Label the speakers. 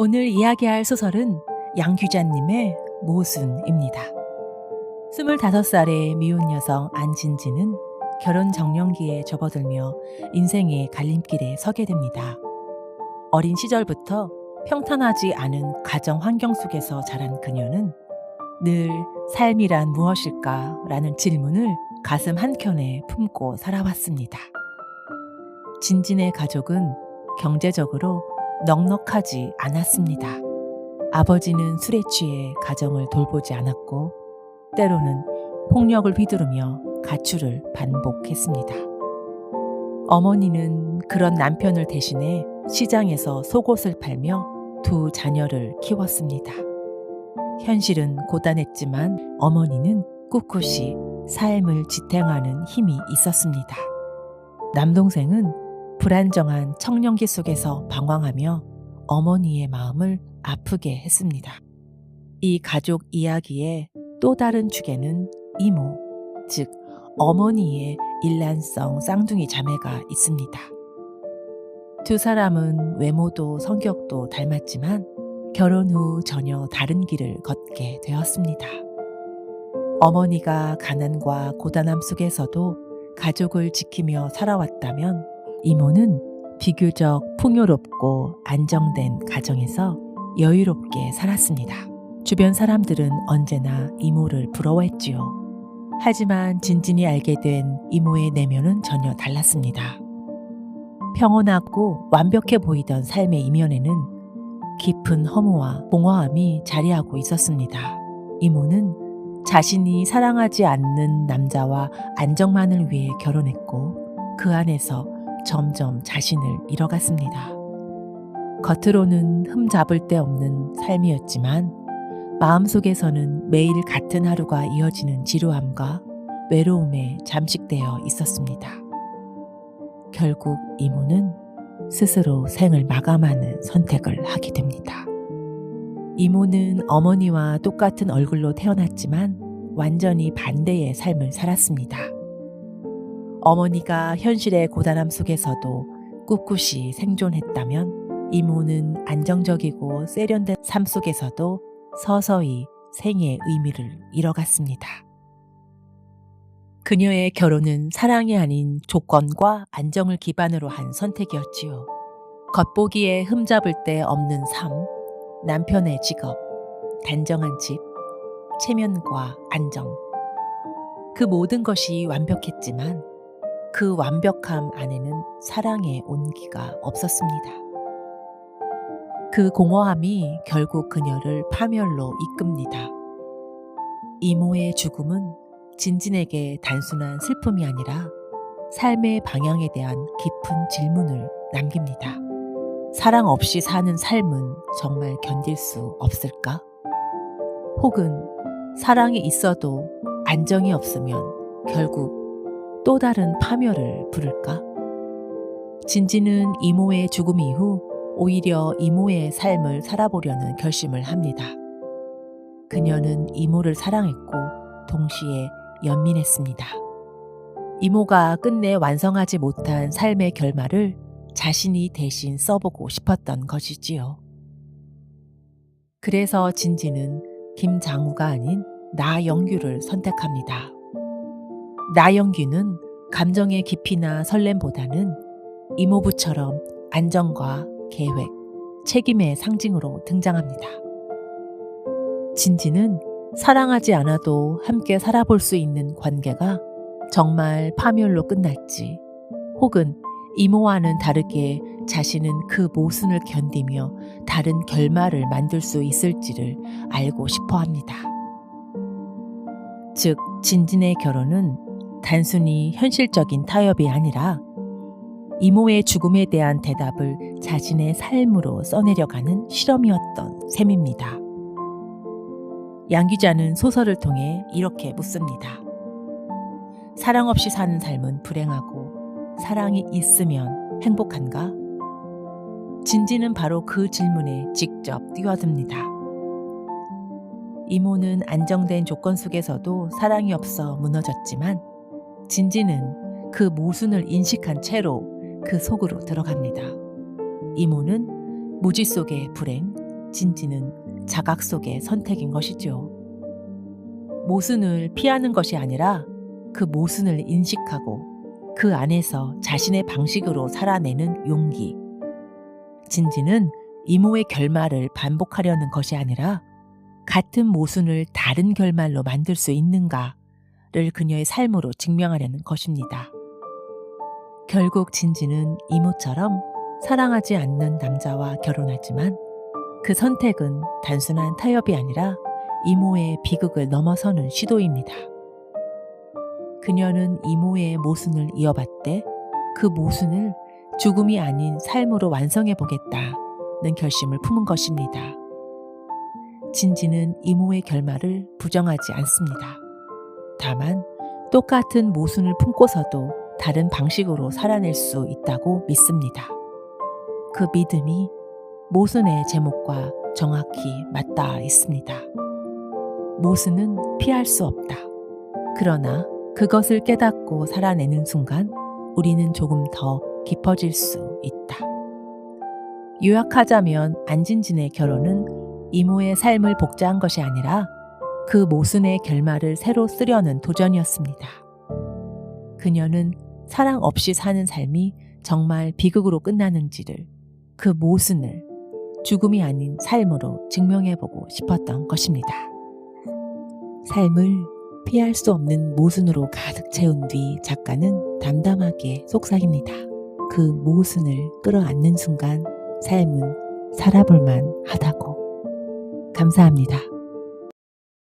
Speaker 1: 오늘 이야기할 소설은 양규자님의 모순입니다. 25살의 미혼 여성 안진지는 결혼 정년기에 접어들며 인생의 갈림길에 서게 됩니다. 어린 시절부터 평탄하지 않은 가정 환경 속에서 자란 그녀는 늘 삶이란 무엇일까? 라는 질문을 가슴 한켠에 품고 살아왔습니다. 진진의 가족은 경제적으로 넉넉하지 않았습니다. 아버지는 술에 취해 가정을 돌보지 않았고 때로는 폭력을 휘두르며 가출을 반복했습니다. 어머니는 그런 남편을 대신해 시장에서 속옷을 팔며 두 자녀를 키웠습니다. 현실은 고단했지만 어머니는 꿋꿋이 삶을 지탱하는 힘이 있었습니다. 남동생은 불안정한 청년기 속에서 방황하며 어머니의 마음을 아프게 했습니다. 이 가족 이야기의 또 다른 축에는 이모, 즉 어머니의 일란성 쌍둥이 자매가 있습니다. 두 사람은 외모도 성격도 닮았지만 결혼 후 전혀 다른 길을 걷게 되었습니다. 어머니가 가난과 고단함 속에서도 가족을 지키며 살아왔다면 이모는 비교적 풍요롭고 안정된 가정에서 여유롭게 살았습니다. 주변 사람들은 언제나 이모를 부러워했지요. 하지만 진진이 알게 된 이모의 내면은 전혀 달랐습니다. 평온하고 완벽해 보이던 삶의 이면에는 깊은 허무와 공허함이 자리하고 있었습니다. 이모는 자신이 사랑하지 않는 남자와 안정만을 위해 결혼했고 그 안에서 점점 자신을 잃어갔습니다. 겉으로는 흠잡을 데 없는 삶이었지만 마음속에서는 매일 같은 하루가 이어지는 지루함과 외로움에 잠식되어 있었습니다. 결국 이모는 스스로 생을 마감하는 선택을 하게 됩니다. 이모는 어머니와 똑같은 얼굴로 태어났지만 완전히 반대의 삶을 살았습니다. 어머니가 현실의 고단함 속에서도 꿋꿋이 생존했다면 이모는 안정적이고 세련된 삶 속에서도 서서히 생의 의미를 잃어갔습니다. 그녀의 결혼은 사랑이 아닌 조건과 안정을 기반으로 한 선택이었지요. 겉보기에 흠잡을 데 없는 삶, 남편의 직업, 단정한 집, 체면과 안정. 그 모든 것이 완벽했지만 그 완벽함 안에는 사랑의 온기가 없었습니다. 그 공허함이 결국 그녀를 파멸로 이끕니다. 이모의 죽음은 진진에게 단순한 슬픔이 아니라 삶의 방향에 대한 깊은 질문을 남깁니다. 사랑 없이 사는 삶은 정말 견딜 수 없을까? 혹은 사랑이 있어도 안정이 없으면 결국 또 다른 파멸을 부를까? 진진은 이모의 죽음 이후 오히려 이모의 삶을 살아보려는 결심을 합니다. 그녀는 이모를 사랑했고 동시에 연민했습니다. 이모가 끝내 완성하지 못한 삶의 결말을 자신이 대신 써보고 싶었던 것이지요. 그래서 진진은 김장우가 아닌 나영규를 선택합니다. 나영규는 감정의 깊이나 설렘보다는 이모부처럼 안정과 계획, 책임의 상징으로 등장합니다. 진진은 사랑하지 않아도 함께 살아볼 수 있는 관계가 정말 파멸로 끝날지 혹은 이모와는 다르게 자신은 그 모순을 견디며 다른 결말을 만들 수 있을지를 알고 싶어 합니다. 즉, 진진의 결혼은 단순히 현실적인 타협이 아니라 이모의 죽음에 대한 대답을 자신의 삶으로 써내려가는 실험이었던 셈입니다. 양규자는 소설을 통해 이렇게 묻습니다. 사랑 없이 사는 삶은 불행하고 사랑이 있으면 행복한가? 진진은 바로 그 질문에 직접 뛰어듭니다. 이모는 안정된 조건 속에서도 사랑이 없어 무너졌지만 진진은 그 모순을 인식한 채로 그 속으로 들어갑니다. 이모는 무지 속의 불행, 진지는 자각 속의 선택인 것이죠. 모순을 피하는 것이 아니라 그 모순을 인식하고 그 안에서 자신의 방식으로 살아내는 용기. 진지는 이모의 결말을 반복하려는 것이 아니라 같은 모순을 다른 결말로 만들 수 있는가를 그녀의 삶으로 증명하려는 것입니다. 결국 진지는 이모처럼 사랑하지 않는 남자와 결혼하지만 그 선택은 단순한 타협이 아니라 이모의 비극을 넘어서는 시도입니다. 그녀는 이모의 모순을 이어받되 그 모순을 죽음이 아닌 삶으로 완성해 보겠다는 결심을 품은 것입니다. 진지는 이모의 결말을 부정하지 않습니다. 다만 똑같은 모순을 품고서도 다른 방식으로 살아낼 수 있다고 믿습니다. 그 믿음이 모순의 제목과 정확히 맞닿아 있습니다. 모순은 피할 수 없다. 그러나 그것을 깨닫고 살아내는 순간 우리는 조금 더 깊어질 수 있다. 요약하자면 안진진의 결혼은 이모의 삶을 복제한 것이 아니라 그 모순의 결말을 새로 쓰려는 도전이었습니다. 그녀는 사랑 없이 사는 삶이 정말 비극으로 끝나는지를, 그 모순을 죽음이 아닌 삶으로 증명해보고 싶었던 것입니다. 삶을 피할 수 없는 모순으로 가득 채운 뒤 작가는 담담하게 속삭입니다. 그 모순을 끌어안는 순간 삶은 살아볼만 하다고. 감사합니다.